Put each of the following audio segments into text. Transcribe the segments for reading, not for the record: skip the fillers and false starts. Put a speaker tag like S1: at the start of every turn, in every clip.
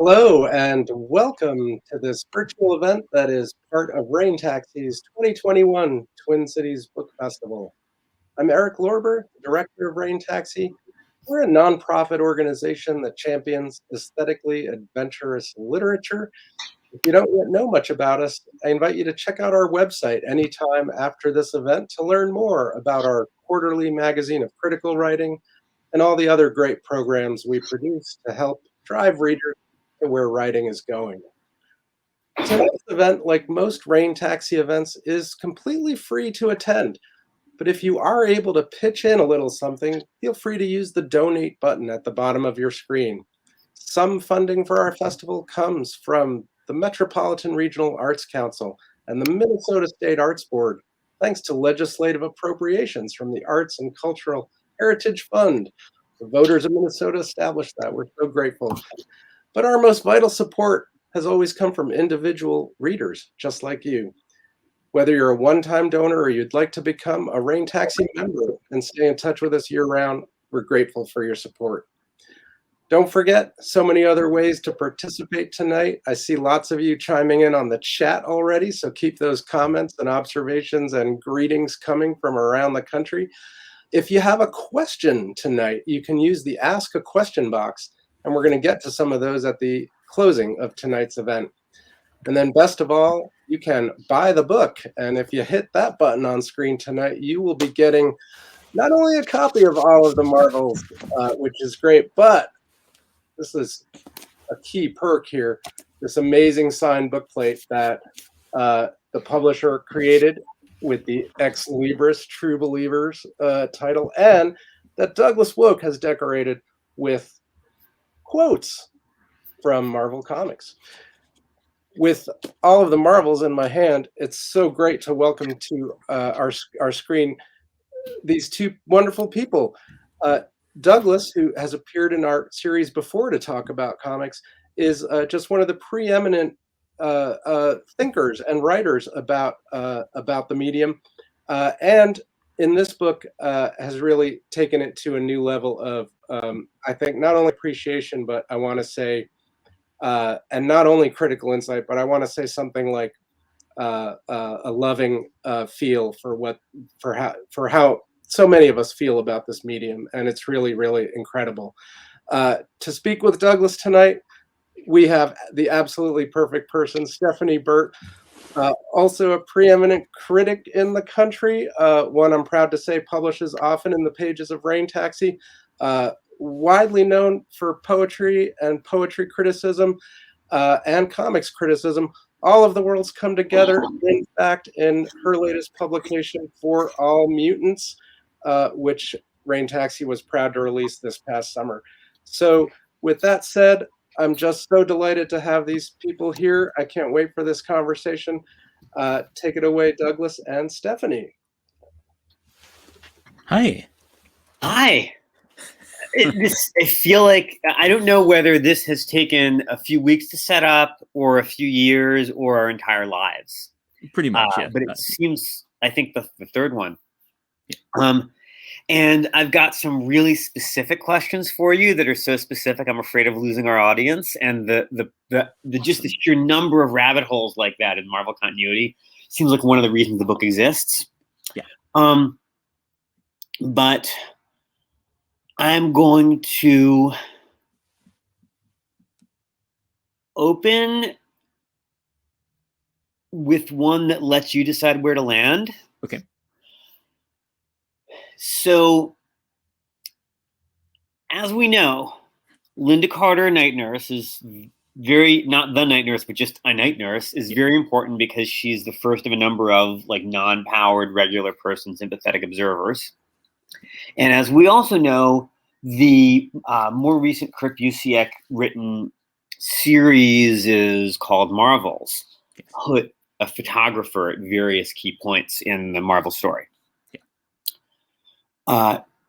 S1: Hello and welcome to this virtual event that is part of Rain Taxi's 2021 Twin Cities Book Festival. I'm Eric Lorber, Director of Rain Taxi. We're a nonprofit organization that champions aesthetically adventurous literature. If you don't yet know much about us, I invite you to check out our website anytime after this event to learn more about our quarterly magazine of critical writing and all the other great programs we produce to help drive readers to where writing is going. Tonight's event, like most Rain Taxi events, is completely free to attend. But if you are able to pitch in a little something, feel free to use the donate button at the bottom of your screen. Some funding for our festival comes from the Metropolitan Regional Arts Council and the Minnesota State Arts Board, thanks to legislative appropriations from the Arts and Cultural Heritage Fund. The voters of Minnesota established that. We're so grateful. But our most vital support has always come from individual readers, just like you. Whether you're a one-time donor or you'd like to become a Rain Taxi member and stay in touch with us year-round, we're grateful for your support. Don't forget, so many other ways to participate tonight. I see lots of you chiming in on the chat already, so keep those comments and observations and greetings coming from around the country. If you have a question tonight, you can use the Ask a Question box, and we're going to get to some of those at the closing of tonight's event. And then best of all, you can buy the book. And if you hit that button on screen tonight, you will be getting not only a copy of all of the Marvels, which is great, but this is a key perk here, this amazing signed bookplate that the publisher created with the Ex Libris True Believers title, and that Douglas Wolk has decorated with quotes from Marvel Comics. With all of the Marvels in my hand, it's so great to welcome to our screen these two wonderful people. Douglas, who has appeared in our series before to talk about comics, is just one of the preeminent thinkers and writers about the medium, and in this book has really taken it to a new level of, I think, not only appreciation, but I want to say, and not only critical insight, but I want to say something like a loving feel for how so many of us feel about this medium, and it's really, really incredible. To speak with Douglas tonight, we have the absolutely perfect person, Stephanie Burt, also a preeminent critic in the country, one I'm proud to say publishes often in the pages of Rain Taxi, widely known for poetry and poetry criticism and comics criticism. All of the worlds come together, in fact, in her latest publication, For All Mutants, which Rain Taxi was proud to release this past summer. So with that said, I'm just so delighted to have these people here. I can't wait for this conversation. Take it away, Douglas and Stephanie.
S2: Hi.
S3: Hi. I feel like, I don't know whether this has taken a few weeks to set up or a few years or our entire lives.
S2: Pretty much, yeah.
S3: But it seems, I think, the third one. Yeah. And I've got some really specific questions for you that are so specific, I'm afraid of losing our audience. And just the sheer number of rabbit holes like that in Marvel continuity seems like one of the reasons the book exists.
S2: Yeah.
S3: But I'm going to open with one that lets you decide where to land.
S2: Okay.
S3: So, as we know, Linda Carter, Night Nurse, is not the night nurse, but just a night nurse, is very important because she's the first of a number of like non-powered regular person sympathetic observers. And as we also know, the more recent Kurt Busiek written series is called Marvels, put a photographer at various key points in the Marvel story.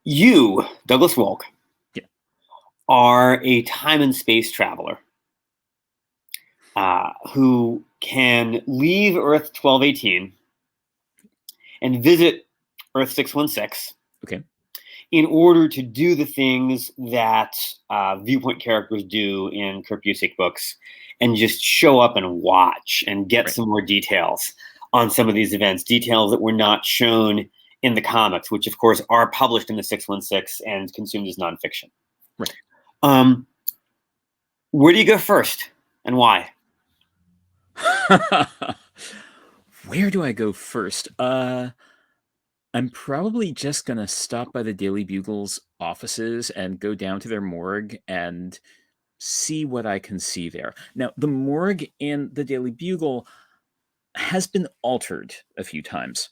S3: You, Douglas Wolk, are a time and space traveler who can leave Earth 1218 and visit Earth 616.
S2: Okay.
S3: in order to do the things that viewpoint characters do in Kurt Busiek books, and just show up and watch and get some more details on some of these events, details that were not shown in the comics, which of course are published in the 616 and consumed as nonfiction. Right. Where do you go first, and why?
S2: Where do I go first? I'm probably just going to stop by the Daily Bugle's offices and go down to their morgue and see what I can see there. Now, the morgue in the Daily Bugle has been altered a few times.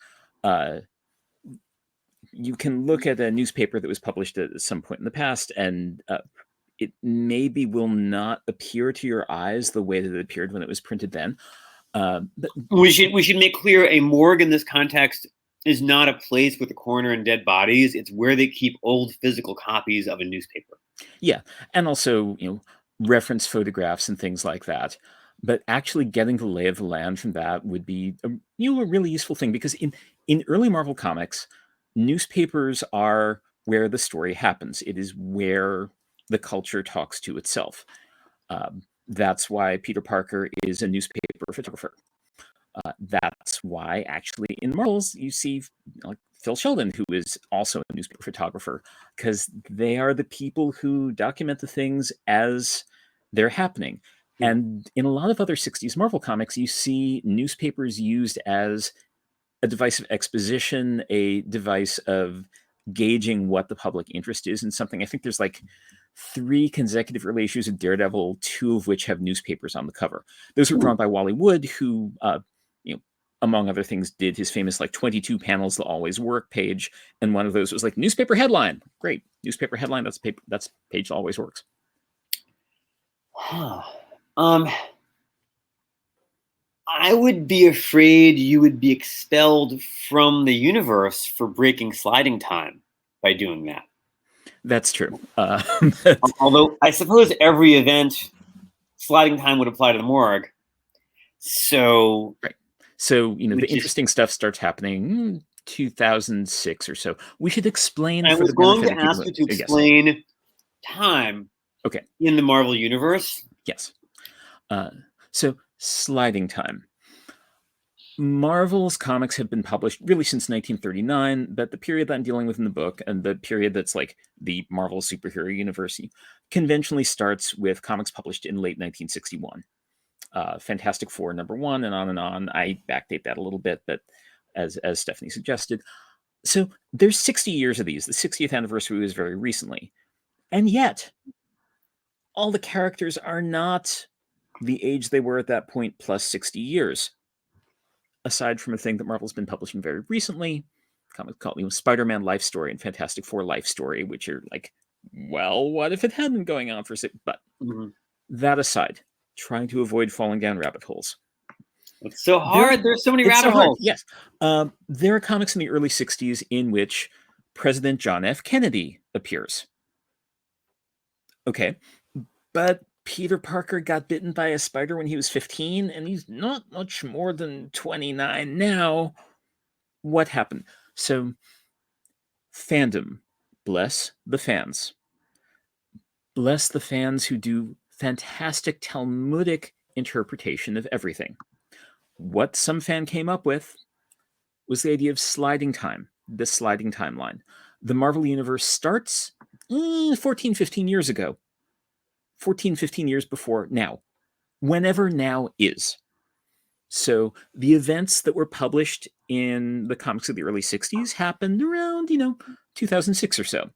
S2: You can look at a newspaper that was published at some point in the past, and it maybe will not appear to your eyes the way that it appeared when it was printed then.
S3: But we should make clear, a morgue in this context is not a place with a coroner and dead bodies. It's where they keep old physical copies of a newspaper.
S2: Yeah, and also, reference photographs and things like that. But actually getting the lay of the land from that would be a really useful thing, because in early Marvel comics, newspapers are where the story happens. It is where the culture talks to itself. That's why Peter Parker is a newspaper photographer. That's why, actually, in Marvels, you see Phil Sheldon, who is also a newspaper photographer, because they are the people who document the things as they're happening. And in a lot of other 60s Marvel comics, you see newspapers used as a device of exposition, a device of gauging what the public interest is in something. I think there's 3 consecutive early issues of Daredevil, 2 of which have newspapers on the cover. Those were drawn by Wally Wood, who, among other things, did his famous 22 panels that always work page, and one of those was newspaper headline. Great, newspaper headline. That's page that always works.
S3: I would be afraid you would be expelled from the universe for breaking sliding time by doing that.
S2: That's true.
S3: Although I suppose every event, sliding time would apply to the morgue. So,
S2: right. So, the interesting stuff starts happening 2006 or so. We should explain.
S3: I was going to ask you to explain time.
S2: Okay.
S3: In the Marvel universe.
S2: Yes. So, sliding time. Marvel's comics have been published really since 1939, but the period that I'm dealing with in the book, and the period that's the Marvel superhero universe, conventionally starts with comics published in late 1961. Fantastic Four #1, and on. I backdate that a little bit, but as Stephanie suggested. So there's 60 years of these. The 60th anniversary was very recently. And yet, all the characters are not the age they were at that point plus 60 years. Aside from a thing that Marvel's been publishing very recently, comics called Spider-Man Life Story and Fantastic Four Life Story, which are well, what if it had been going on for but that aside, trying to avoid falling down rabbit holes.
S3: It's so hard. There's so many rabbit holes.
S2: Yes. There are comics in the early 60s in which President John F. Kennedy appears. Okay. But Peter Parker got bitten by a spider when he was 15, and he's not much more than 29 now. What happened? So, fandom. Bless the fans. Bless the fans who do fantastic Talmudic interpretation of everything. What some fan came up with was the idea of sliding time, the sliding timeline. The Marvel Universe starts 14, 15 years ago. 14, 15 years before now. Whenever now is. So the events that were published in the comics of the early 60s happened around, 2006 or so.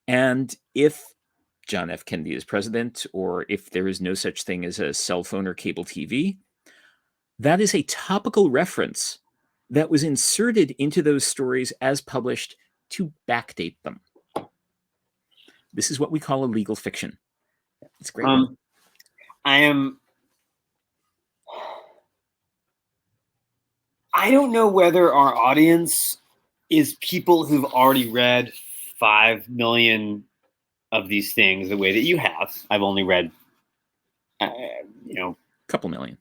S2: And if John F. Kennedy is president, or if there is no such thing as a cell phone or cable TV, that is a topical reference that was inserted into those stories as published to backdate them. This is what we call a legal fiction. It's great.
S3: I don't know whether our audience is people who've already read 5 million of these things the way that you have. I've only read,
S2: a couple million.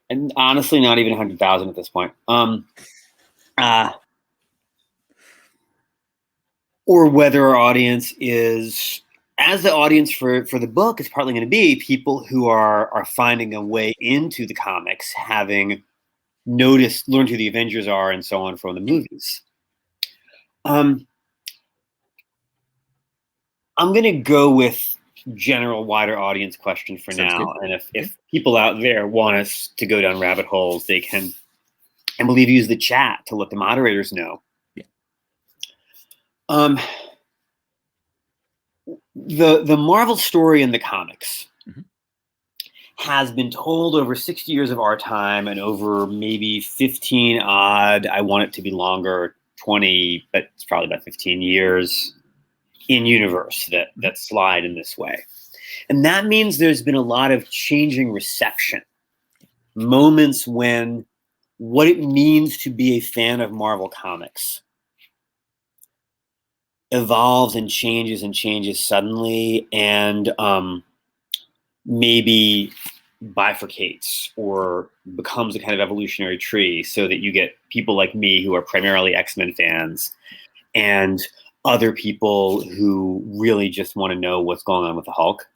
S3: And honestly, not even 100,000 at this point. or whether our audience is, as the audience for the book is partly going to be people who are finding a way into the comics, having learned who the Avengers are and so on from the movies. I'm going to go with general wider audience question for
S2: Sounds
S3: now.
S2: good.
S3: And if people out there want us to go down rabbit holes, they can, I believe, use the chat to let the moderators know.
S2: Yeah.
S3: The Marvel story in the comics
S2: Mhm.
S3: has been told over 60 years of our time and over maybe 15 odd, I want it to be longer, 20, but it's probably about 15 years in universe that slide in this way. And that means there's been a lot of changing reception, moments when what it means to be a fan of Marvel Comics evolves and changes suddenly, and maybe bifurcates or becomes a kind of evolutionary tree, so that you get people like me who are primarily X-Men fans and other people who really just want to know what's going on with the Hulk.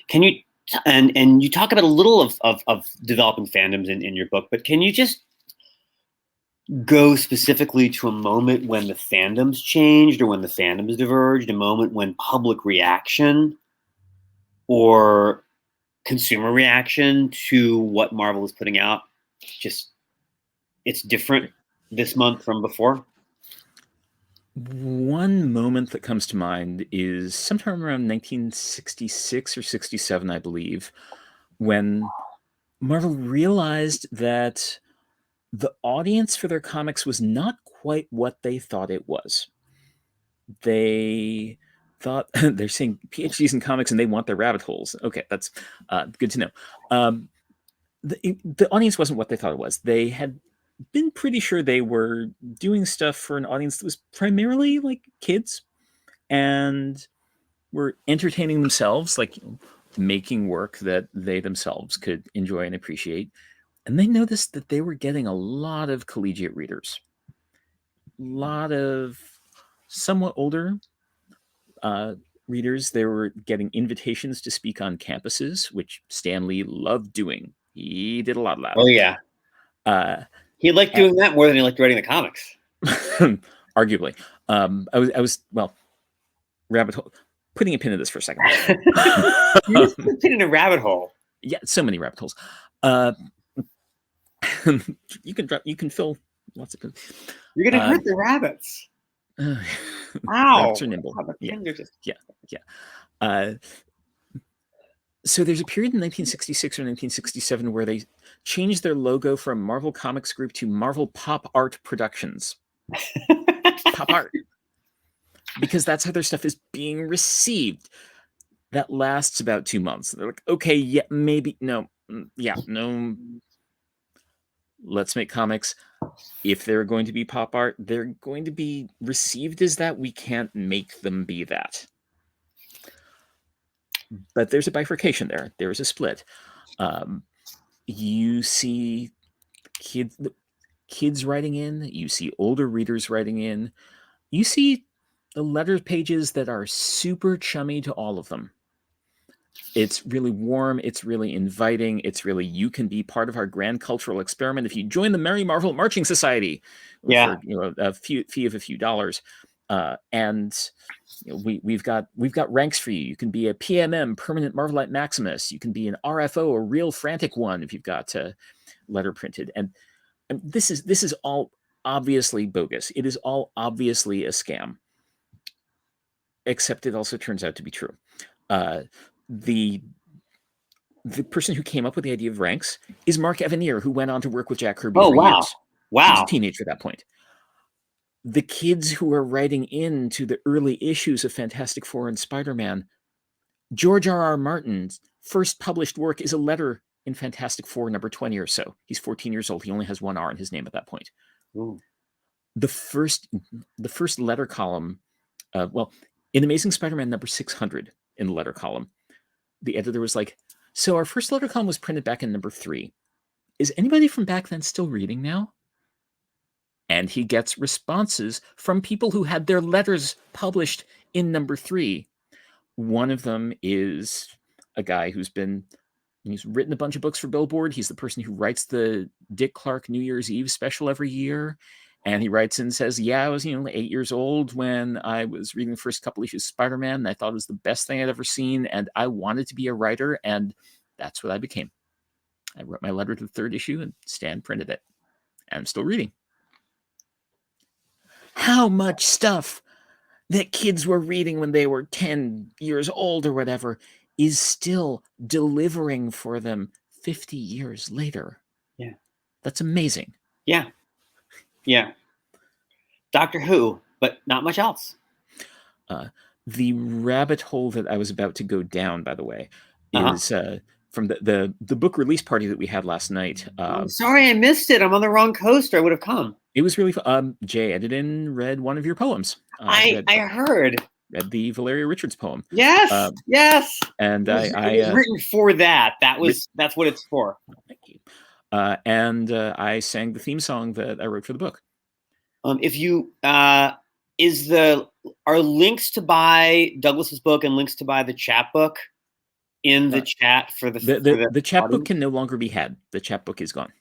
S3: Can you and you talk about a little of developing fandoms in your book, but can you just go specifically to a moment when the fandoms changed or when the fandoms diverged, a moment when public reaction or consumer reaction to what Marvel is putting out, just it's different this month from before?
S2: One moment that comes to mind is sometime around 1966 or 67, I believe, when Marvel realized that the audience for their comics was not quite what they thought it was. They thought they're saying PhDs in comics and they want their rabbit holes. Okay, that's good to know. The audience wasn't what they thought it was. They had been pretty sure they were doing stuff for an audience that was primarily like kids and were entertaining themselves, like making work that they themselves could enjoy and appreciate. And they noticed that they were getting a lot of collegiate readers, a lot of somewhat older readers. They were getting invitations to speak on campuses, which Stan Lee loved doing. He did a lot of that.
S3: Oh yeah, he liked doing that more than he liked writing the comics.
S2: Arguably, I was well, rabbit hole. Putting a pin in this for a second.
S3: You just put a pin in a rabbit hole.
S2: Yeah, so many rabbit holes. You can fill lots of pins.
S3: You're gonna hurt the rabbits. Ow!
S2: Rabbits are nimble. Yeah. So there's a period in 1966 or 1967 where they changed their logo from Marvel Comics Group to Marvel Pop Art Productions. Pop art. Because that's how their stuff is being received. That lasts about 2 months. They're like, okay, yeah, maybe, no, no. Let's make comics. If they're going to be pop art, they're going to be received as that. We can't make them be that. But there's a bifurcation there. There is a split. You see kids writing in. You see older readers writing in. You see the letter pages that are super chummy to all of them. It's really warm. It's really inviting. It's really, you can be part of our grand cultural experiment if you join the Merry Marvel Marching Society for a fee of a few dollars. And we've got ranks for you. You can be a PMM, Permanent Marvelite Maximus. You can be an RFO, a Real Frantic One, if you've got letter printed. And this is all obviously bogus. It is all obviously a scam. Except it also turns out to be true. The person who came up with the idea of ranks is Mark Evanier, who went on to work with Jack Kirby for years.
S3: Wow.
S2: He was a teenager at that point. The kids who are writing into the early issues of Fantastic Four and Spider-Man, George R.R. Martin's first published work is a letter in Fantastic Four number 20 or so. He's 14 years old. He only has one R in his name at that point.
S3: Ooh.
S2: The first letter column, in Amazing Spider-Man number 600 in the letter column, the editor was like, so our first letter column was printed back in number 3. Is anybody from back then still reading now? And he gets responses from people who had their letters published in number 3. One of them is a guy he's written a bunch of books for Billboard. He's the person who writes the Dick Clark New Year's Eve special every year. And he writes in and says, I was, 8 years old when I was reading the first couple issues of Spider-Man, and I thought it was the best thing I'd ever seen. And I wanted to be a writer, and that's what I became. I wrote my letter to the 3rd issue, and Stan printed it. And I'm still reading. How much stuff that kids were reading when they were 10 years old or whatever is still delivering for them 50 years later.
S3: Yeah.
S2: That's amazing.
S3: Yeah. Yeah. Doctor Who, but not much else.
S2: The rabbit hole that I was about to go down, by the way, is from the book release party that we had last night.
S3: I'm sorry I missed it. I'm on the wrong coast, or I would have come.
S2: It was really fun. Jay edited and read one of your poems.
S3: I heard.
S2: Read the Valeria Richards poem.
S3: Yes, yes.
S2: And
S3: it was written for that. That's what it's for.
S2: Thank you. And I sang the theme song that I wrote for the book.
S3: If you are links to buy Douglas's book and links to buy the chapbook in the chat for
S2: the chapbook can no longer be had. The chapbook is gone.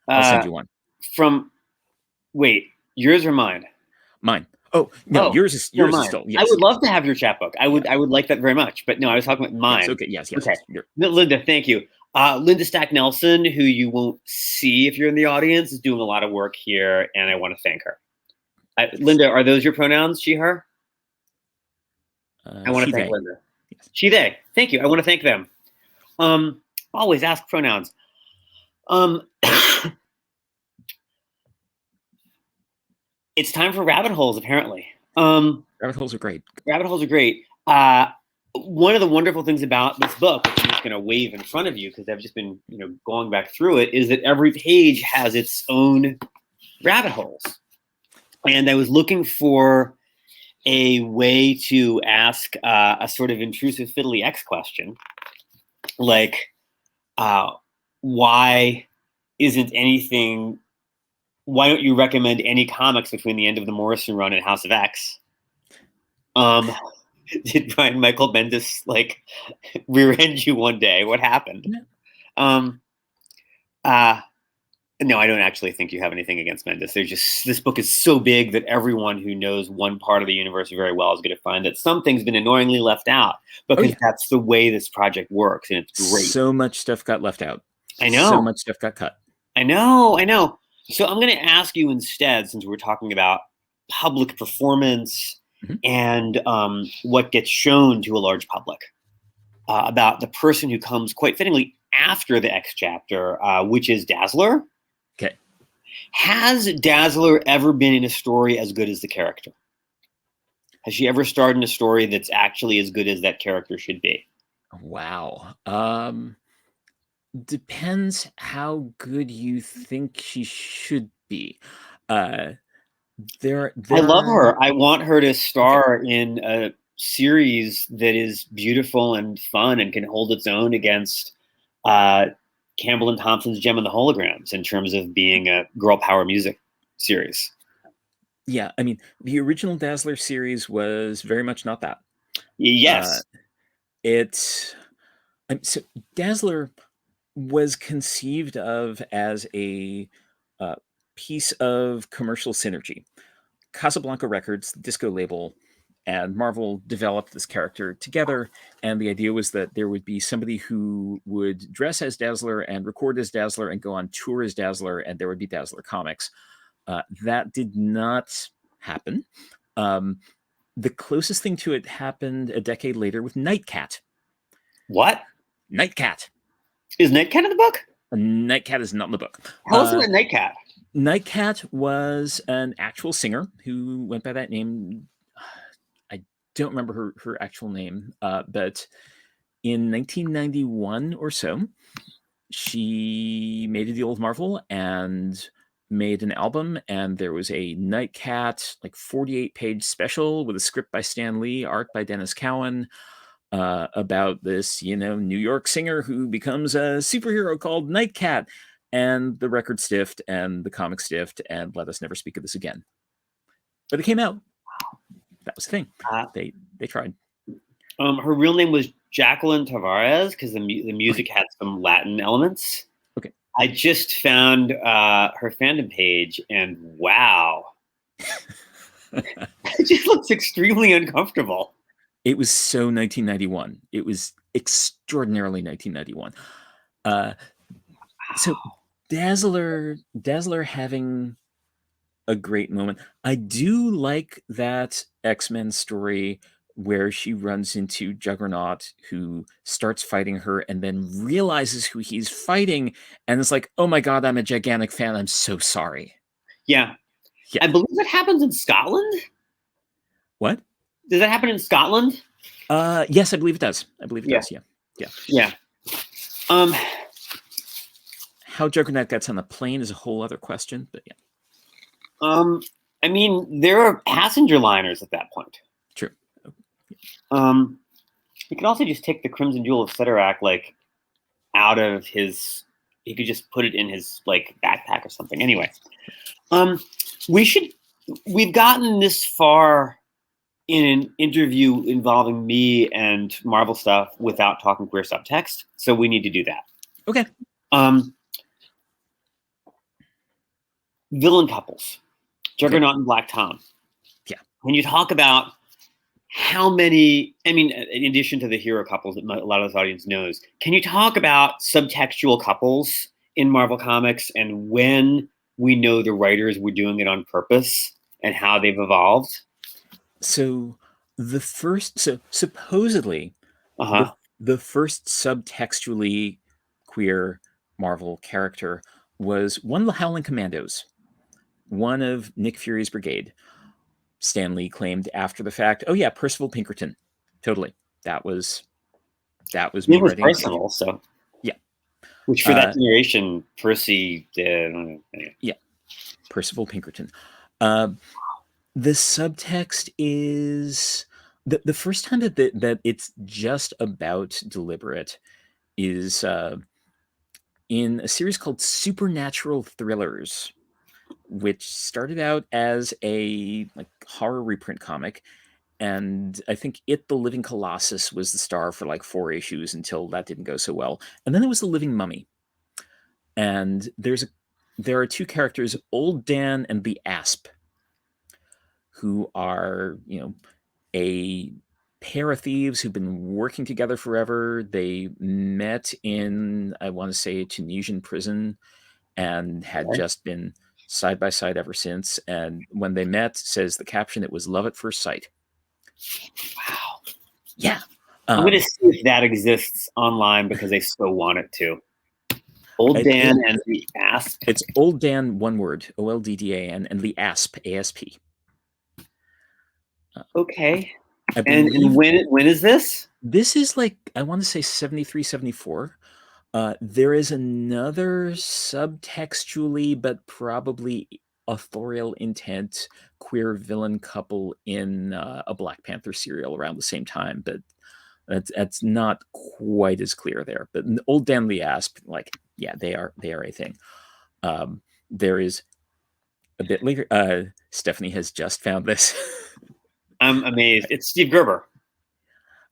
S2: I'll send you one.
S3: Wait, yours or mine?
S2: Mine. Oh no, yours is still. Yes.
S3: I would love to have your chapbook. I would like that very much. But no, I was talking about mine.
S2: Yes, okay. Yes.
S3: Okay. Linda, thank you. Linda Stack Nelson, who you won't see if you're in the audience, is doing a lot of work here, and I want to thank her. Linda, are those your pronouns? She, her? I want to thank Linda. Yes. She, they. Thank you. I want to thank them. Always ask pronouns. It's time for rabbit holes, apparently.
S2: Rabbit holes are great.
S3: Rabbit holes are great. One of the wonderful things about this book, which I'm just going to wave in front of you because I've just been, going back through it, is that every page has its own rabbit holes. And I was looking for a way to ask a sort of intrusive fiddly X question, like, why don't you recommend any comics between the end of the Morrison run and House of X? Did Brian Michael Bendis rear-end you one day? What happened? No, I don't actually think you have anything against Bendis. This book is so big that everyone who knows one part of the universe very well is going to find that something's been annoyingly left out because that's the way this project works, and it's great.
S2: So much stuff got left out.
S3: I know.
S2: So much stuff got cut.
S3: I know. So I'm going to ask you instead, since we're talking about public performance and what gets shown to a large public, about the person who comes quite fittingly after the X chapter, which is Dazzler.
S2: Okay.
S3: Has Dazzler ever been in a story as good as the character? Has she ever starred in a story that's actually as good as that character should be?
S2: Wow. Depends how good you think she should be. I
S3: love her. I want her to star in a series that is beautiful and fun and can hold its own against Campbell and Thompson's Gem and the Holograms in terms of being a girl power music series.
S2: Yeah, I mean, the original Dazzler series was very much not that.
S3: Yes.
S2: So Dazzler was conceived of as a piece of commercial synergy. Casablanca Records, the disco label, and Marvel developed this character together, and the idea was that there would be somebody who would dress as Dazzler and record as Dazzler and go on tour as Dazzler, and there would be Dazzler comics. That did not happen. The closest thing to it happened a decade later with Nightcat.
S3: What?
S2: Nightcat.
S3: Is Nightcat in the book?
S2: Nightcat is not in the book.
S3: Tell us about Nightcat.
S2: Nightcat was an actual singer who went by that name. I don't remember her actual name, but in 1991 or so, she made a deal with Marvel and made an album, and there was a Nightcat 48-page special with a script by Stan Lee, art by Dennis Cowan, about this New York singer who becomes a superhero called Nightcat. and the record stiffed and the comic stiffed and let us never speak of this again. But it came out. That was the thing. They tried.
S3: Her real name was Jacqueline Tavares because the music had some Latin elements.
S2: Okay.
S3: I just found her fandom page, and wow. It just looks extremely uncomfortable.
S2: It was so 1991. It was extraordinarily 1991. So Dazzler having a great moment. I do like that X-Men story where she runs into Juggernaut, who starts fighting her and then realizes who he's fighting and is like, oh my God, I'm a gigantic fan. I'm so sorry.
S3: Yeah. I believe that happens in Scotland.
S2: What?
S3: Does that happen in Scotland?
S2: Yes, I believe it does. I believe it does. Yeah. How Juggernaut gets on the plane is a whole other question, but yeah.
S3: I mean, there are passenger liners at that point.
S2: True.
S3: You could also just take the Crimson Jewel of Ceterak out of his. He could just put it in his backpack or something. Anyway, we've gotten this far in an interview involving me and Marvel stuff without talking queer subtext, so we need to do that.
S2: Okay.
S3: Villain couples, Juggernaut and Black Tom.
S2: Yeah.
S3: When you talk about how many, I mean, in addition to the hero couples that a lot of this audience knows, can you talk about subtextual couples in Marvel Comics and when we know the writers were doing it on purpose and how they've evolved?
S2: So supposedly the first subtextually queer Marvel character was one of the Howling Commandos, one of Nick Fury's brigade. Stan Lee claimed after the fact, oh yeah, Percival Pinkerton. Totally. That was me writing.
S3: Personal, so
S2: yeah.
S3: Which for that generation, Percy did.
S2: Yeah. Percival Pinkerton. The subtext is the first time that it's just about deliberate is in a series called Supernatural Thrillers, which started out as a horror reprint comic, and I think the Living Colossus was the star for 4 issues until that didn't go so well, and then there was the Living Mummy, and there are 2 characters, Old Dan and the Asp, who are a pair of thieves who've been working together forever. They met in, I want to say, a Tunisian prison and had just been side by side ever since. And when they met, says the caption, it was love at first sight.
S3: Wow.
S2: Yeah.
S3: I'm going to see if that exists online because I still want it to. Old Dan and the Asp.
S2: It's Old Dan, one word, OLDDAN, and the Asp, ASP.
S3: Okay. And when is this?
S2: This is I want to say 73, 74. There is another subtextually, but probably authorial intent queer villain couple in a Black Panther serial around the same time, but that's not quite as clear there. But Old Dan the Asp, they are a thing. There is a bit later. Stephanie has just found this.
S3: I'm amazed. It's Steve Gerber.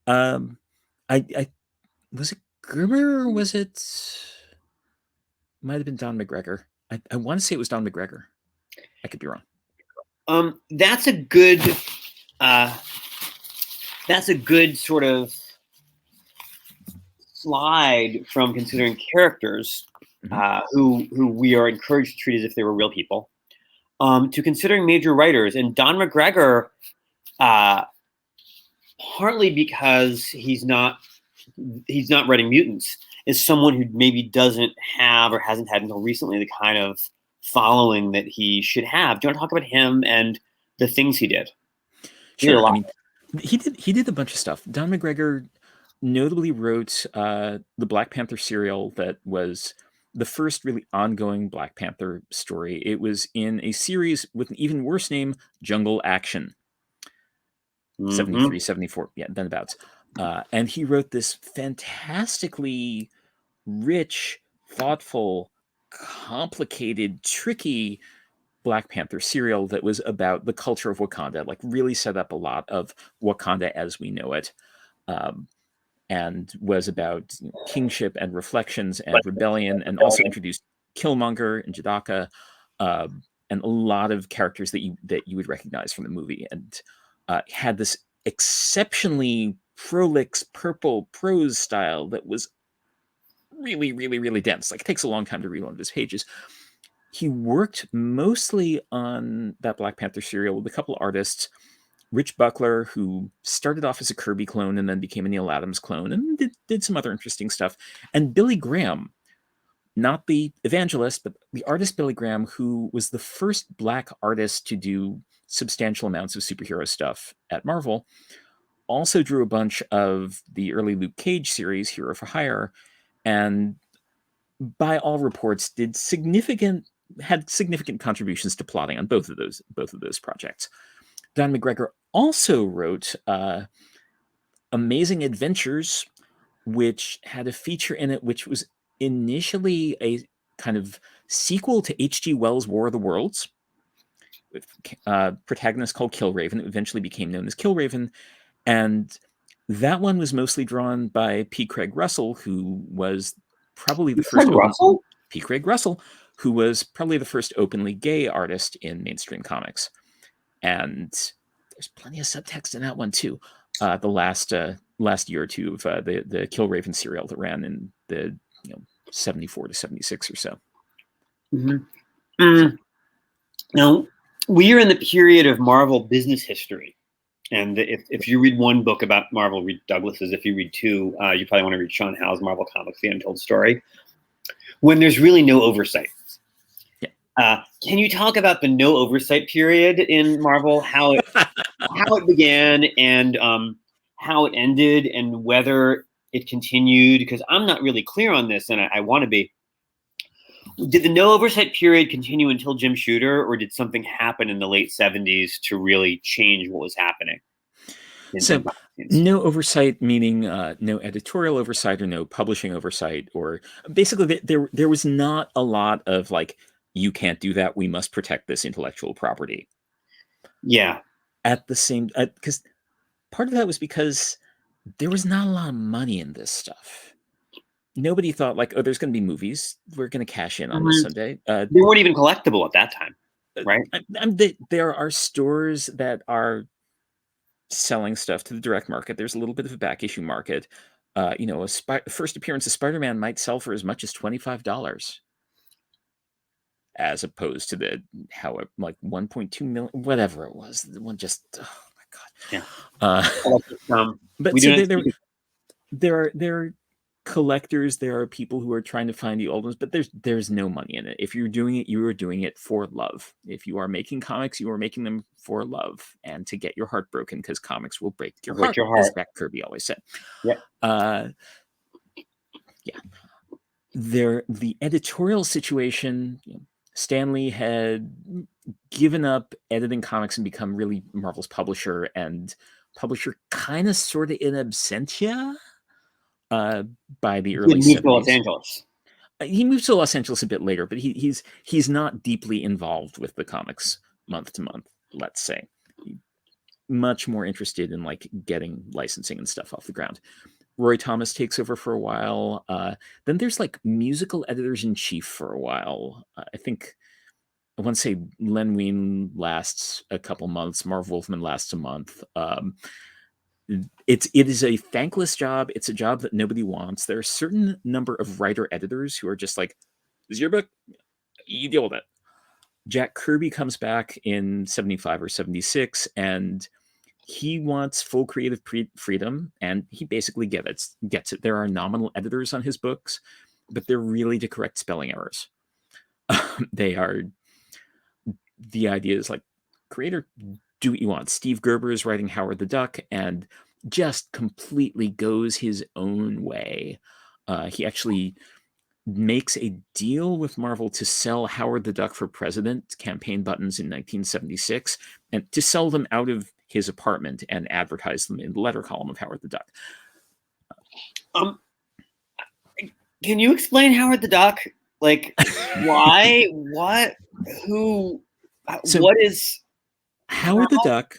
S2: I was it Gerber or was it? Might have been Don McGregor. I want to say it was Don McGregor. I could be wrong.
S3: That's a good. That's a good sort of slide from considering characters who we are encouraged to treat as if they were real people, to considering major writers. And Don McGregor, partly because he's not writing mutants, is someone who maybe doesn't have or hasn't had until recently the kind of following that he should have. Do you want to talk about him and the things he did?
S2: Sure. I mean, he did a bunch of stuff. Don McGregor notably wrote the Black Panther serial that was the first really ongoing Black Panther story. It was in a series with an even worse name, Jungle Action. 73, 74, yeah, then abouts. And he wrote this fantastically rich, thoughtful, complicated, tricky Black Panther serial that was about the culture of Wakanda, like really set up a lot of Wakanda as we know it, and was about kingship and reflections and rebellion, and also introduced Killmonger and Jadaka, and a lot of characters that you would recognize from the movie, and had this exceptionally prolix purple prose style that was really, really, really dense. Like, it takes a long time to read one of his pages. He worked mostly on that Black Panther serial with a couple of artists. Rich Buckler, who started off as a Kirby clone and then became a Neil Adams clone and did some other interesting stuff. And Billy Graham, not the evangelist, but the artist Billy Graham, who was the first Black artist to do substantial amounts of superhero stuff at Marvel, also drew a bunch of the early Luke Cage series, Hero for Hire, and by all reports had significant contributions to plotting on both of those projects. Don McGregor also wrote Amazing Adventures, which had a feature in it which was initially a kind of sequel to H.G. Wells' War of the Worlds, with a protagonist called Killraven. It eventually became known as Killraven, and that one was mostly drawn by P. Craig Russell, who was probably the first P. Craig Russell, who was probably the first openly gay artist in mainstream comics. And there's plenty of subtext in that one too. The last year or two of the Killraven serial that ran in the 74 to 76 or so.
S3: Now, we are in the period of Marvel business history. And if you read one book about Marvel, read Douglas's. If you read two, you probably want to read Sean Howe's Marvel Comics: The Untold Story, when there's really no oversight. Yeah. Can you talk about the no oversight period in Marvel, how it began and how it ended, and whether it continued? Because I'm not really clear on this, and I want to be. Did the no oversight period continue until Jim Shooter, or did something happen in the late 70s to really change what was happening?
S2: So no oversight, meaning no editorial oversight or no publishing oversight, or basically there was not a lot of like, you can't do that, we must protect this intellectual property.
S3: Yeah.
S2: At the same, because part of that was because there was not a lot of money in this stuff. Nobody thought like, oh, there's going to be movies, we're going to cash in on this someday.
S3: They weren't even collectible at that time, right?
S2: There are stores that are selling stuff to the direct market. There's a little bit of a back issue market. A first appearance of Spider-Man might sell for as much as $25, as opposed to the 1.2 million, whatever it was. The one just, oh my god.
S3: Yeah.
S2: But so there are collectors, there are people who are trying to find the old ones, but there's no money in it. If you're doing it, you are doing it for love. If you are making comics, you are making them for love and to get your heart broken, because comics will break your heart, as Jack Kirby always said.
S3: Yeah.
S2: The editorial situation, Stan Lee had given up editing comics and become really Marvel's publisher, and publisher kind of sort of in absentia. By the early 70s.
S3: To Los Angeles.
S2: He moved to Los Angeles a bit later, but he's not deeply involved with the comics month to month, let's say. Much more interested in like getting licensing and stuff off the ground. Roy Thomas takes over for a while. Then there's like musical editors in chief for a while. I want to say Len Wein lasts a couple months. Marv Wolfman lasts a month. It is a thankless job. It's a job that nobody wants. There are a certain number of writer editors who are just like, this is your book, you deal with it. Jack Kirby comes back in 75 or 76, and he wants full creative freedom, and he basically gets it. There are nominal editors on his books, but they're really to correct spelling errors. The idea is like, creator, do what you want. Steve Gerber is writing Howard the Duck and just completely goes his own way. He actually makes a deal with Marvel to sell Howard the Duck for President campaign buttons in 1976, and to sell them out of his apartment and advertise them in the letter column of Howard the Duck.
S3: Can you explain Howard the Duck? Like, why? What? Who?
S2: So
S3: what is
S2: Howard the Duck?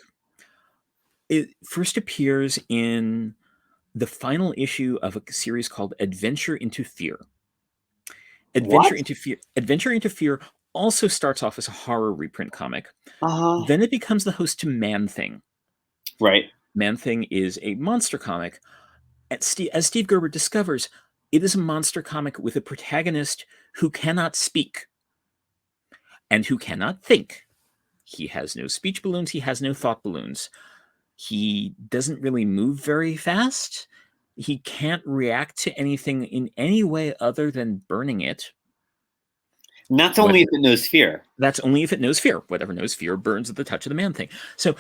S2: It first appears in the final issue of a series called Adventure into Fear.
S3: What?
S2: Adventure into Fear also starts off as a horror reprint comic.
S3: Uh-huh.
S2: Then it becomes the host to Man-Thing.
S3: Right.
S2: Man-Thing is a monster comic. As Steve Gerber discovers, it is a monster comic with a protagonist who cannot speak and who cannot think. He has no speech balloons. He has no thought balloons. He doesn't really move very fast. He can't react to anything in any way other than burning it.
S3: And that's only if it knows fear.
S2: That's only if it knows fear. Whatever knows fear burns at the touch of the Man-Thing. So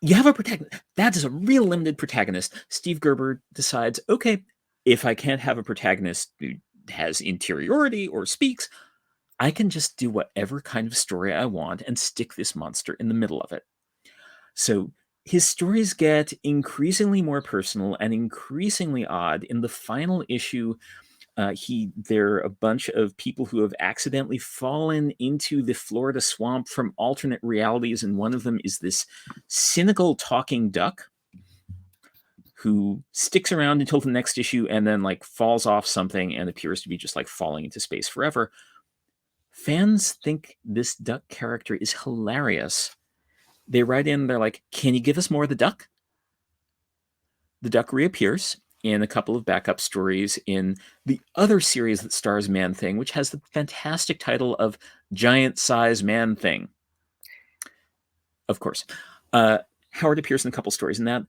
S2: you have a protagonist. That is a real limited protagonist. Steve Gerber decides, okay, if I can't have a protagonist who has interiority or speaks, I can just do whatever kind of story I want and stick this monster in the middle of it. So his stories get increasingly more personal and increasingly odd. In the final issue, there are a bunch of people who have accidentally fallen into the Florida swamp from alternate realities, and one of them is this cynical talking duck who sticks around until the next issue and then like falls off something and appears to be just like falling into space forever. Fans think this duck character is hilarious. They write in, they're like, can you give us more of the duck? The duck reappears in a couple of backup stories in the other series that stars Man-Thing, which has the fantastic title of Giant Size Man-Thing. Of course. Howard appears in a couple stories in that.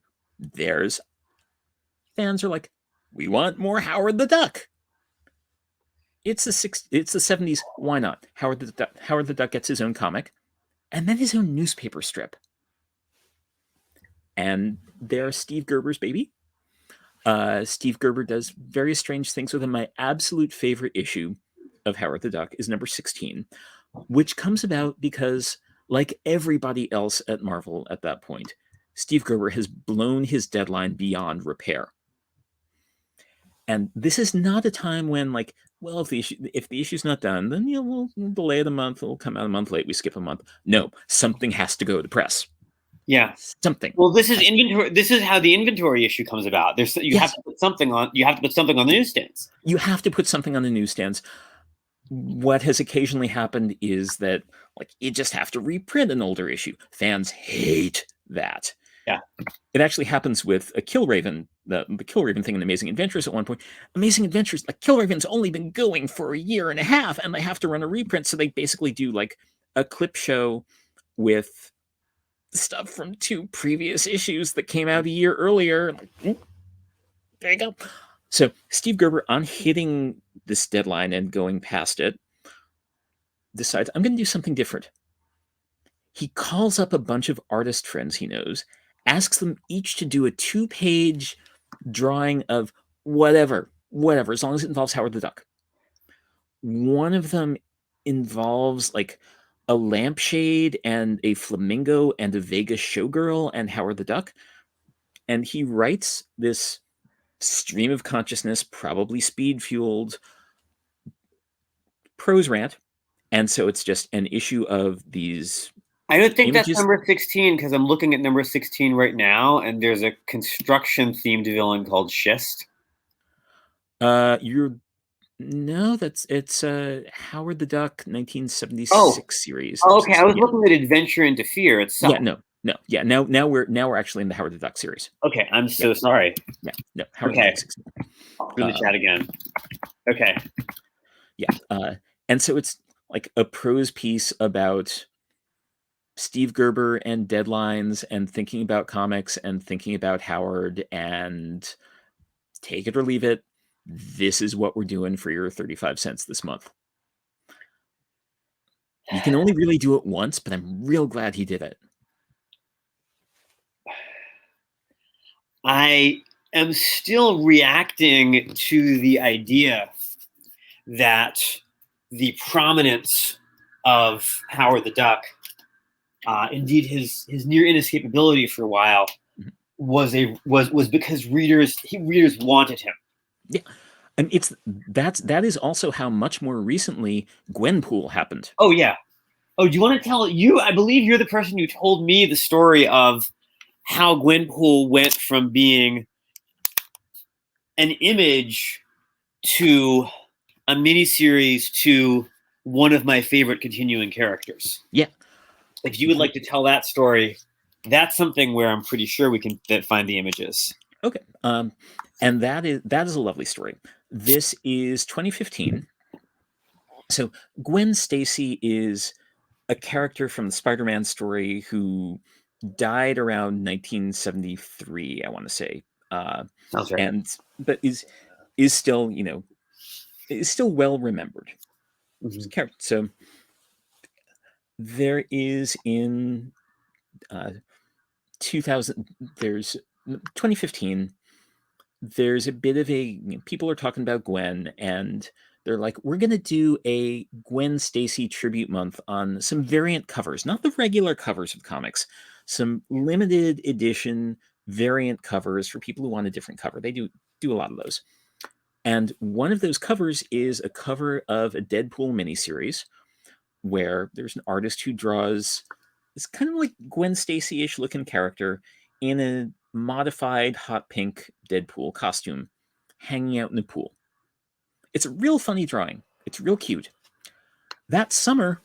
S2: Fans are like, we want more Howard the Duck. It's the 70s. Why not? Howard the Duck gets his own comic and then his own newspaper strip. And they're Steve Gerber's baby. Steve Gerber does various strange things with him. My absolute favorite issue of Howard the Duck is number 16, which comes about because, like everybody else at Marvel at that point, Steve Gerber has blown his deadline beyond repair. And this is not a time when, like, well, if the issue's not done, then we'll delay it a month. It'll come out a month late. We skip a month. No, something has to go to press.
S3: Yeah,
S2: something.
S3: Well, this is inventory. This is how the inventory issue comes about. You have to put something on. You have to put something on the newsstands.
S2: You have to put something on the newsstands. What has occasionally happened is that, like, you just have to reprint an older issue. Fans hate that.
S3: Yeah,
S2: it actually happens with a Killraven, the Killraven thing in Amazing Adventures at one point. Amazing Adventures, like, Killraven's only been going for a year and a half, and they have to run a reprint, so they basically do like a clip show with stuff from 2 previous issues that came out a year earlier. Like, there you go. So Steve Gerber, on hitting this deadline and going past it, decides, I'm going to do something different. He calls up a bunch of artist friends he knows, asks them each to do a 2-page drawing of whatever, as long as it involves Howard the Duck. One of them involves like a lampshade and a flamingo and a Vegas showgirl and Howard the Duck. And he writes this stream of consciousness, probably speed-fueled prose rant. And so it's just an issue of these...
S3: I don't think that's number 16, because I'm looking at number 16 right now, and there's a construction-themed villain called Schist.
S2: No, it's Howard the Duck 1976 series.
S3: Oh, okay. I was looking at Adventure into Fear itself.
S2: Yeah, no. Now we're actually in the Howard the Duck series.
S3: Okay, I'm so sorry.
S2: Yeah, no. Howard
S3: okay.
S2: The Duck
S3: in the chat again. Okay.
S2: Yeah, and so it's like a prose piece about Steve Gerber and deadlines and thinking about comics and thinking about Howard, and take it or leave it. This is what we're doing for your 35 cents this month. You can only really do it once, but I'm real glad he did it.
S3: I am still reacting to the idea that the prominence of Howard the Duck, indeed his near inescapability for a while, was because readers wanted him.
S2: Yeah, And that is also how much more recently Gwenpool happened.
S3: Oh yeah. Oh, do you want to tell you? I believe you're the person who told me the story of how Gwenpool went from being an image to a miniseries to one of my favorite continuing characters.
S2: Yeah.
S3: If you would like to tell that story, that's something where I'm pretty sure we can find the images.
S2: Okay. And that is a lovely story. This is 2015. So Gwen Stacy is a character from the Spider-Man story who died around 1973, I want to say.
S3: Sounds right.
S2: But is still, is still well remembered.
S3: Mm-hmm.
S2: So there is in 2015, there's a bit of a, people are talking about Gwen, and they're like, we're going to do a Gwen Stacy tribute month on some variant covers, not the regular covers of comics, some limited edition variant covers for people who want a different cover. They do a lot of those. And one of those covers is a cover of a Deadpool miniseries where there's an artist who draws this kind of like Gwen Stacy-ish looking character in a modified hot pink Deadpool costume hanging out in the pool. It's a real funny drawing. It's real cute. That summer,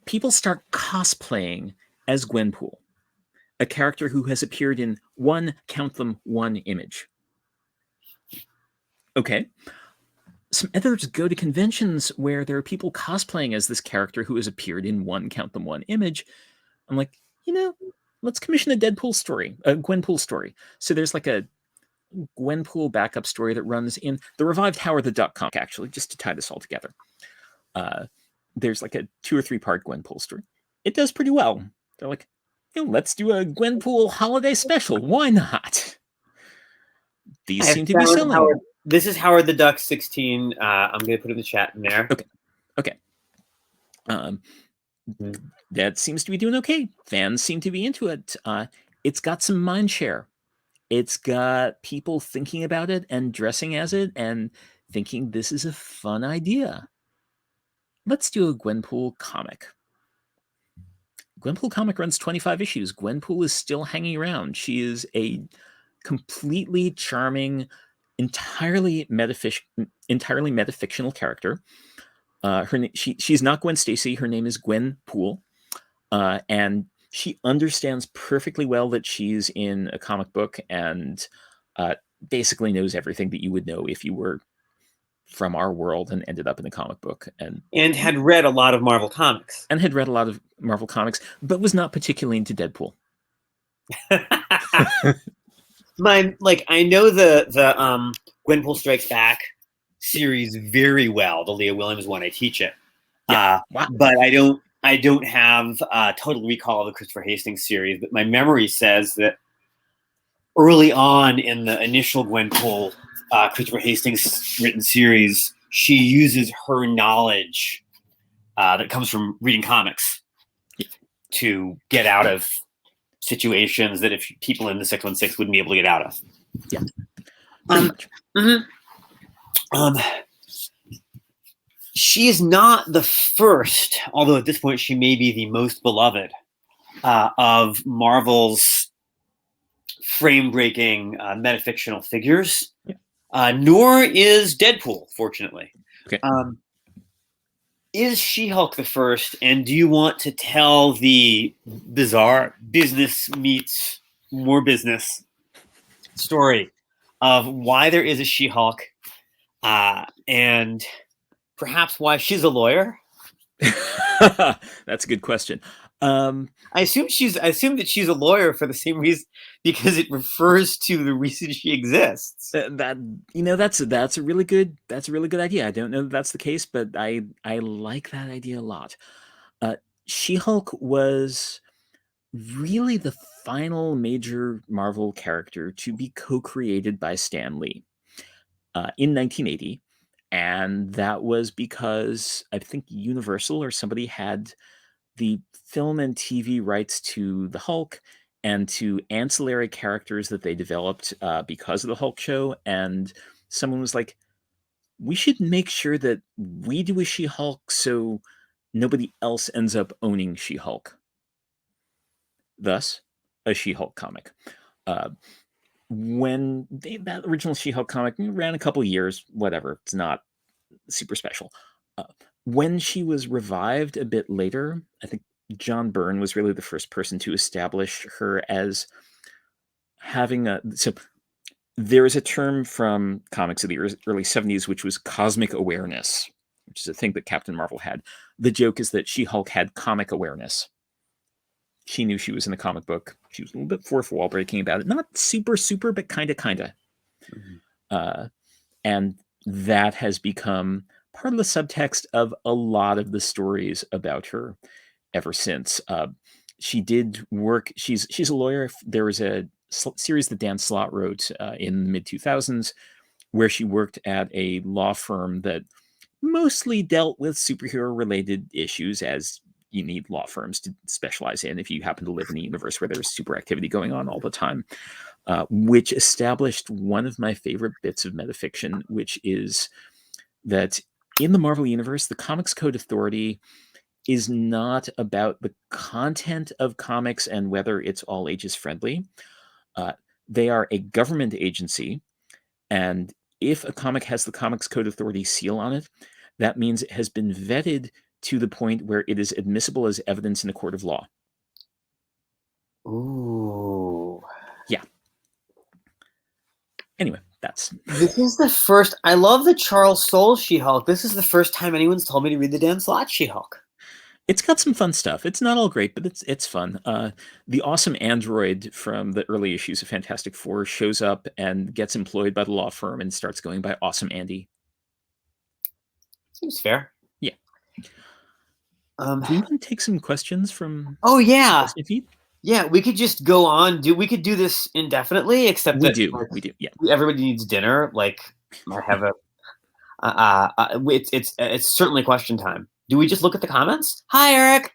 S2: people start cosplaying as Gwenpool, a character who has appeared in one image. Okay. Some editors go to conventions where there are people cosplaying as this character who has appeared in one image. I'm like, let's commission a Gwenpool story. So there's like a Gwenpool backup story that runs in the revived Howard the Duck comic, actually, just to tie this all together. There's like a 2 or 3 part Gwenpool story. It does pretty well. They're like, let's do a Gwenpool holiday special. Why not? These seem to be selling.
S3: This is Howard the Duck 16. I'm going to put it in the chat in there.
S2: Okay. That seems to be doing okay. Fans seem to be into it. It's got some mind share. It's got people thinking about it and dressing as it and thinking this is a fun idea. Let's do a Gwenpool comic. Gwenpool comic runs 25 issues. Gwenpool is still hanging around. She is a completely charming, entirely metafictional character. She's not Gwen Stacy. Her name is Gwenpool, and she understands perfectly well that she's in a comic book and basically knows everything that you would know if you were from our world and ended up in a comic book and
S3: had read a lot of Marvel comics.
S2: But was not particularly into Deadpool.
S3: I know the Gwenpool Strikes Back series very well, the Leah Williams one. I teach it.
S2: Wow.
S3: But I don't have total recall of the Christopher Hastings series, but my memory says that early on in the initial Gwenpool Christopher Hastings written series, she uses her knowledge that comes from reading comics to get out of situations that if people in the 616 wouldn't be able to get out of.
S2: Yeah.
S3: She is not the first, although at this point she may be the most beloved of Marvel's frame-breaking metafictional figures. Nor is Deadpool, fortunately.
S2: Okay.
S3: Is She-Hulk the first? And do you want to tell the bizarre business meets more business story of why there is a She-Hulk and perhaps why she's a lawyer?
S2: That's a good question.
S3: I assume that she's a lawyer for the same reason, because it refers to the reason she exists.
S2: That's a really good idea. I don't know that that's the case, but I like that idea a lot. She-Hulk was really the final major Marvel character to be co-created by Stan Lee in 1980. And that was because I think Universal or somebody had the film and TV rights to the Hulk and to ancillary characters that they developed because of the Hulk show. And someone was like, we should make sure that we do a She-Hulk so nobody else ends up owning She-Hulk. Thus, a She-Hulk comic. When that original She-Hulk comic ran a couple years, whatever, it's not super special. When she was revived a bit later, I think John Byrne was really the first person to establish her as having a... So there is a term from comics of the early 70s, which was cosmic awareness, which is a thing that Captain Marvel had. The joke is that She-Hulk had comic awareness. She knew she was in a comic book. She was a little bit fourth wall breaking about it. Not super, but kind of. Mm-hmm. And that has become part of the subtext of a lot of the stories about her ever since. She did work. She's a lawyer. There was a series that Dan Slott wrote in the mid-2000s where she worked at a law firm that mostly dealt with superhero-related issues, as you need law firms to specialize in if you happen to live in a universe where there's super activity going on all the time, which established one of my favorite bits of metafiction, which is that in the Marvel Universe, the Comics Code Authority is not about the content of comics and whether it's all ages friendly. They are a government agency, and if a comic has the Comics Code Authority seal on it, that means it has been vetted to the point where it is admissible as evidence in a court of law.
S3: Ooh.
S2: Yeah. Anyway,
S3: This is the first... I love the Charles Soule She-Hulk. This is the first time anyone's told me to read the Dan Slott She-Hulk.
S2: It's got some fun stuff. It's not all great, but it's fun. The awesome android from the early issues of Fantastic Four shows up and gets employed by the law firm and starts going by Awesome Andy.
S3: Seems fair.
S2: Yeah. Do we want to take some questions from...
S3: Oh, yeah.
S2: Feed?
S3: Yeah, we could just go on. We could do this indefinitely, except
S2: we do. Yeah.
S3: Everybody needs dinner. Like, I have a... it's certainly question time. Do we just look at the comments? Hi, Eric.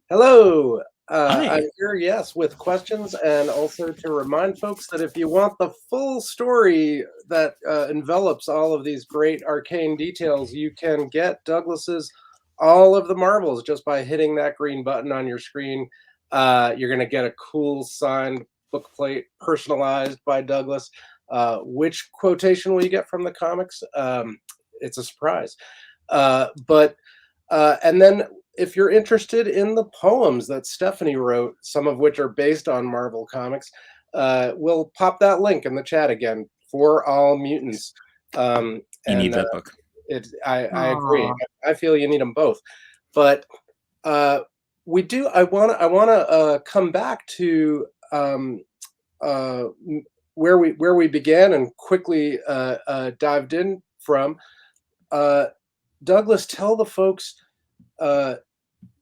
S1: Hello.
S2: Hi.
S1: I'm here, yes, with questions, and also to remind folks that if you want the full story that envelops all of these great arcane details, you can get Douglas's All of the Marvels just by hitting that green button on your screen. You're going to get a cool signed book plate personalized by Douglas. Which quotation will you get from the comics? It's a surprise. And then if you're interested in the poems that Stephanie wrote, some of which are based on Marvel Comics, we'll pop that link in the chat again, For All Mutants.
S2: You need that book.
S1: I agree. I feel you need them both. But we do. I want to come back to where we began and quickly dived in from. Douglas, tell the folks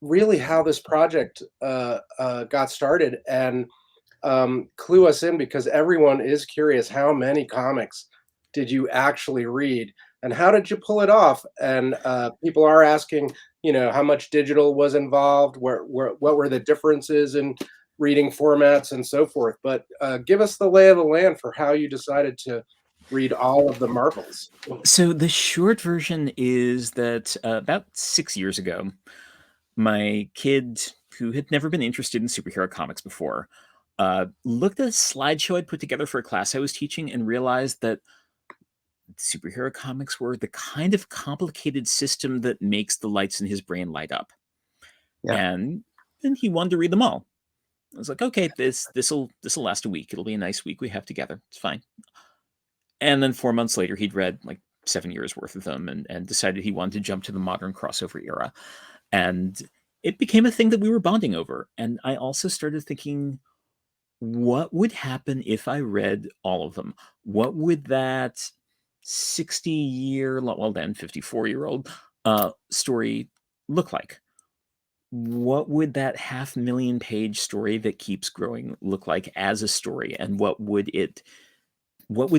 S1: really how this project got started, and clue us in, because everyone is curious. How many comics did you actually read, and how did you pull it off? And people are asking, how much digital was involved, what were the differences in reading formats and so forth. But give us the lay of the land for how you decided to read all of the Marvels.
S2: So the short version is that about 6 years ago, my kid, who had never been interested in superhero comics before, looked at a slideshow I'd put together for a class I was teaching and realized that superhero comics were the kind of complicated system that makes the lights in his brain light up. Yeah. And then he wanted to read them all. I was like, okay, this'll last a week. It'll be a nice week we have together. It's fine. And then 4 months later, he'd read like 7 years worth of them and decided he wanted to jump to the modern crossover era. And it became a thing that we were bonding over. And I also started thinking, what would happen if I read all of them? What would that 54-year-old story look like? What would that 500,000-page story that keeps growing look like as a story? And what would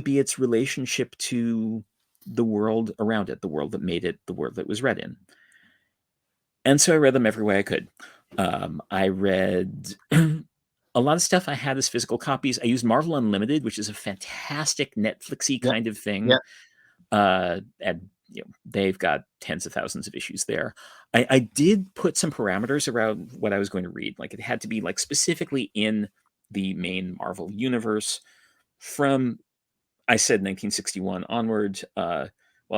S2: be its relationship to the world around it, the world that made it, the world that was read in? And so I read them every way I could. I read a lot of stuff I had as physical copies. I used Marvel Unlimited, which is a fantastic Netflixy kind of thing.
S3: Yeah.
S2: And they've got tens of thousands of issues there. I did put some parameters around what I was going to read. Like, it had to be like specifically in the main Marvel universe from, I said 1961 onward. I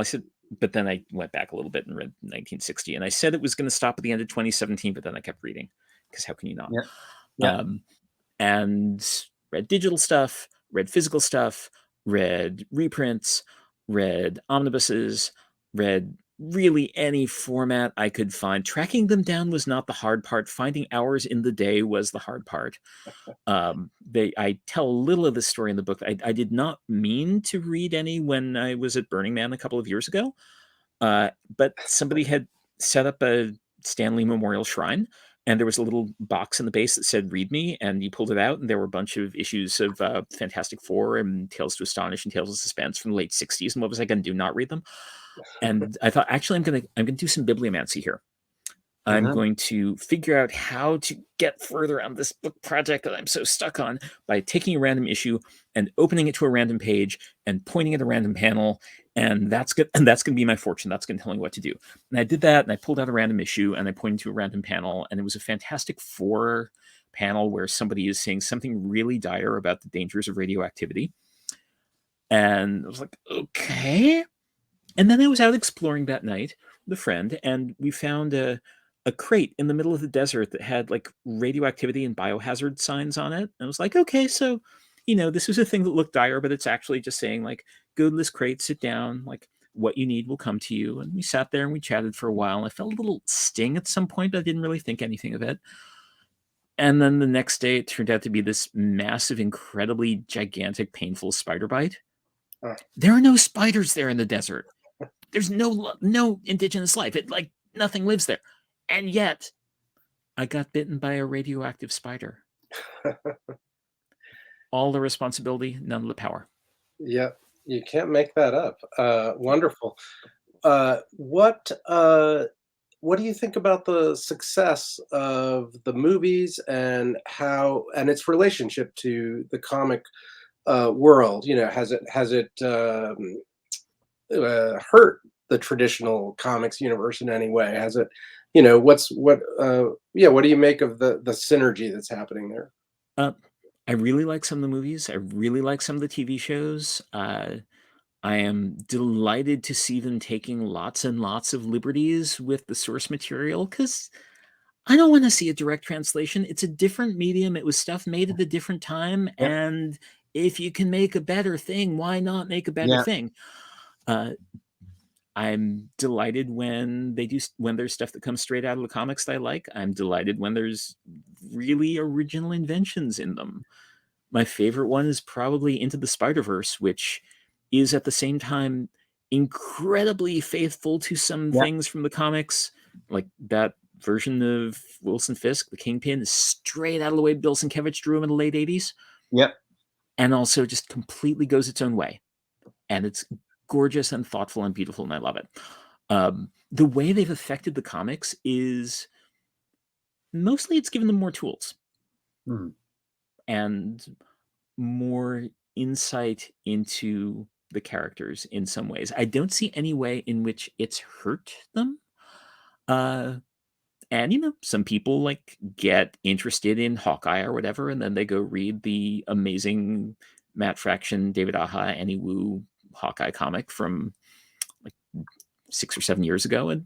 S2: said, but then I went back a little bit and read 1960, and I said it was going to stop at the end of 2017, but then I kept reading, because how can you not?
S3: Yeah.
S2: And read digital stuff, read physical stuff, read reprints, read omnibuses, read really any format I could find. Tracking them down was not the hard part. Finding hours in the day was the hard part. I tell a little of this story in the book. I did not mean to read any when I was at Burning Man a couple of years ago, but somebody had set up a Stanley Memorial Shrine, and there was a little box in the base that said "Read Me," and you pulled it out, and there were a bunch of issues of Fantastic Four and Tales to Astonish and Tales of Suspense from the late '60s. And what was I going to do? Not read them? And I thought, actually, I'm gonna do some bibliomancy here. I'm going to figure out how to get further on this book project that I'm so stuck on by taking a random issue and opening it to a random page and pointing at a random panel. And that's good. And that's going to be my fortune. That's going to tell me what to do. And I did that, and I pulled out a random issue and I pointed to a random panel, and it was a Fantastic Four panel where somebody is saying something really dire about the dangers of radioactivity. And I was like, okay. And then I was out exploring that night with a friend, and we found a crate in the middle of the desert that had like radioactivity and biohazard signs on it. And I was like, okay, so, this was a thing that looked dire, but it's actually just saying like, go to this crate, sit down, like what you need will come to you. And we sat there and we chatted for a while. And I felt a little sting at some point, but I didn't really think anything of it. And then the next day it turned out to be this massive, incredibly gigantic, painful spider bite. There are no spiders there in the desert. There's no indigenous life. Nothing lives there. And yet, I got bitten by a radioactive spider. All the responsibility, none of the power.
S1: Yeah, you can't make that up. Wonderful. What do you think about the success of the movies and its relationship to the comic world? Has it hurt the traditional comics universe in any way? Has it? What do you make of the synergy that's happening there?
S2: I really like some of the movies. I really like some of the TV shows. I am delighted to see them taking lots and lots of liberties with the source material, because I don't want to see a direct translation. It's a different medium. It was stuff made at a different time.
S3: Yep.
S2: And if you can make a better thing, why not make a better thing? I'm delighted when there's stuff that comes straight out of the comics that I like. I'm delighted when there's really original inventions in them. My favorite one is probably Into the Spider-Verse, which is at the same time incredibly faithful to some things from the comics. Like that version of Wilson Fisk, the Kingpin, is straight out of the way Bill Sienkiewicz drew him in the late 80s.
S3: Yep.
S2: And also just completely goes its own way. And it's gorgeous and thoughtful and beautiful, and I love it. The way they've affected the comics is mostly it's given them more tools and more insight into the characters in some ways. I don't see any way in which it's hurt them. And some people like get interested in Hawkeye or whatever, and then they go read the amazing Matt Fraction, David Aja, Annie Wu Hawkeye comic from like 6 or 7 years ago, and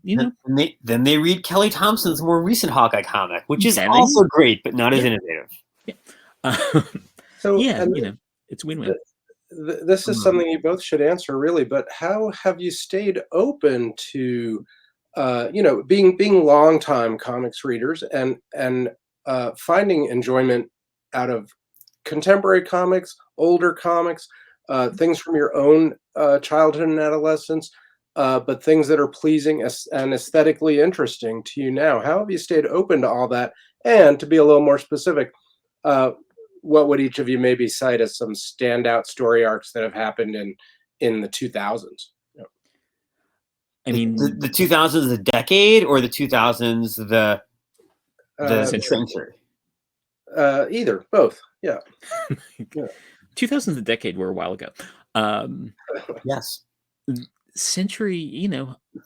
S3: then they read Kelly Thompson's more recent Hawkeye comic, which is also great, but not as innovative.
S2: It's win-win.
S1: This is something you both should answer, really. But how have you stayed open to, being longtime comics readers and finding enjoyment out of contemporary comics, older comics, things from your own childhood and adolescence, but things that are pleasing and aesthetically interesting to you now? How have you stayed open to all that? And to be a little more specific, what would each of you maybe cite as some standout story arcs that have happened in the 2000s?
S2: I mean,
S3: the 2000s, the decade, or the 2000s, the century?
S1: Either, both. Yeah.
S2: 2000s, the decade, were a while ago.
S3: Yes.
S2: century,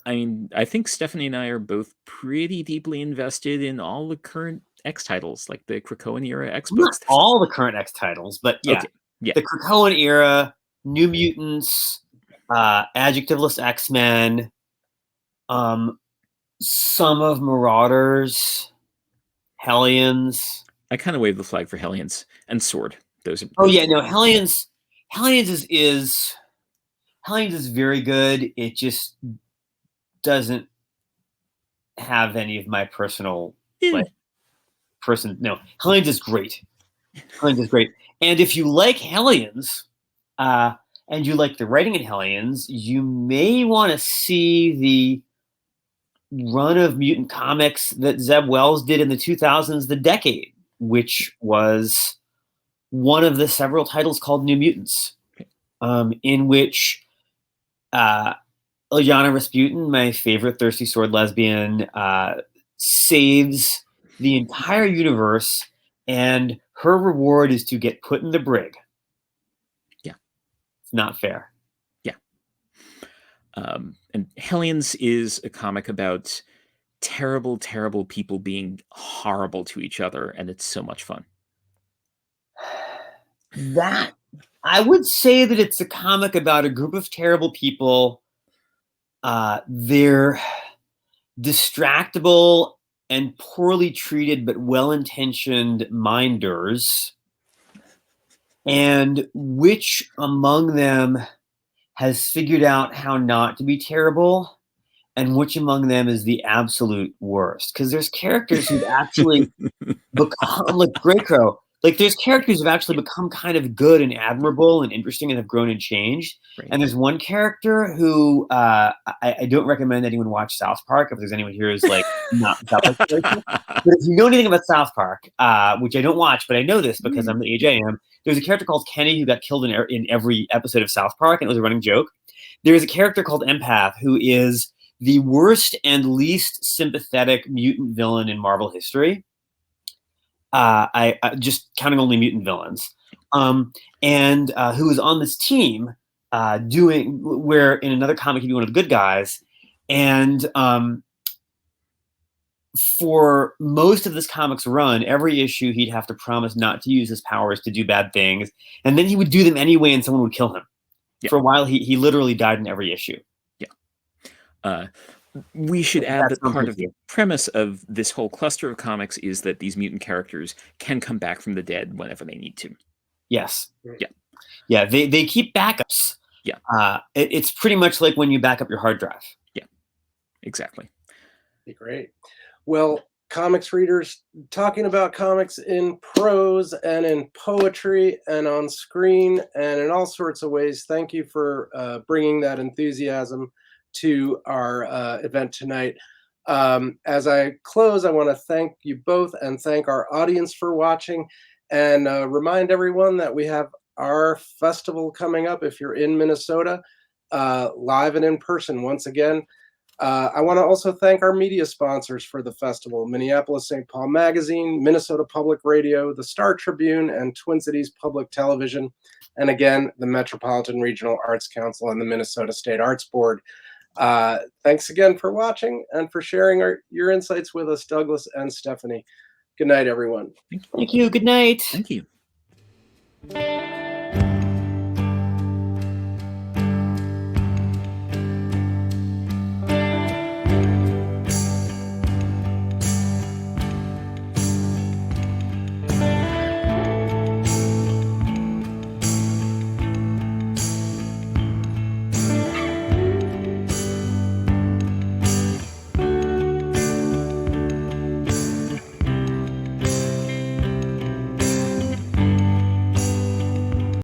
S2: I mean, I think Stephanie and I are both pretty deeply invested in all the current X titles, like the Krakoan era X
S3: Not
S2: books.
S3: all the current X titles, but yeah,
S2: Okay, yeah.
S3: the Krakoan era, New Mutants, Adjectiveless X-Men, some of Marauders, Hellions.
S2: I kind of wave the flag for Hellions and Sword. Those are.
S3: Oh yeah, no, Hellions is very good. It just doesn't have any of my personal
S2: Yeah.
S3: No, Hellions is great. Hellions is great. And if you like Hellions, and you like the writing in Hellions, you may want to see the run of mutant comics that Zeb Wells did in the 2000s, The Decade, which was one of the several titles called New Mutants, in which Illyana Rasputin, my favorite thirsty sword lesbian, saves the entire universe, and her reward is to get put in the brig.
S2: Yeah.
S3: It's not fair.
S2: Yeah. And Hellions is a comic about terrible, terrible people being horrible to each other, and it's so much fun.
S3: That, I would say that it's a comic about a group of terrible people. They're distractible and poorly treated but well-intentioned minders. And which among them has figured out how not to be terrible, and which among them is the absolute worst? Because there's characters who've actually become, like Grey Crow, like there's characters who've actually become kind of good and admirable and interesting and have grown and changed.
S2: Right.
S3: And there's one character who I don't recommend anyone watch South Park if there's anyone here who's like not South Park character. But if you know anything about South Park, which I don't watch, but I know this because I'm the age I am, there's a character called Kenny who got killed in every episode of South Park, and it was a running joke. There's a character called Empath who is the worst and least sympathetic mutant villain in Marvel history. I just counting only mutant villains, and who is on this team where in another comic he'd be one of the good guys, and for most of this comic's run, every issue he'd have to promise not to use his powers to do bad things, and then he would do them anyway, and someone would kill him. Yeah. For a while, he literally died in every issue.
S2: Yeah. We should add that part of the premise of this whole cluster of comics is that these mutant characters can come back from the dead whenever they need to.
S3: Yes.
S2: Yeah.
S3: Yeah. They keep backups.
S2: Yeah.
S3: It's pretty much like when you back up your hard drive.
S2: Yeah. Exactly.
S1: Great. Well, comics readers, talking about comics in prose and in poetry and on screen and in all sorts of ways. Thank you for bringing that enthusiasm to our event tonight. As I close, I want to thank you both and thank our audience for watching, and remind everyone that we have our festival coming up if you're in Minnesota, live and in person once again. I want to also thank our media sponsors for the festival: Minneapolis-St. Paul Magazine, Minnesota Public Radio, the Star Tribune, and Twin Cities Public Television, and again, the Metropolitan Regional Arts Council and the Minnesota State Arts Board. Thanks again for watching and for sharing your insights with us, Douglas and Stephanie. Good night, everyone.
S3: Thank you. Good night.
S2: Thank you.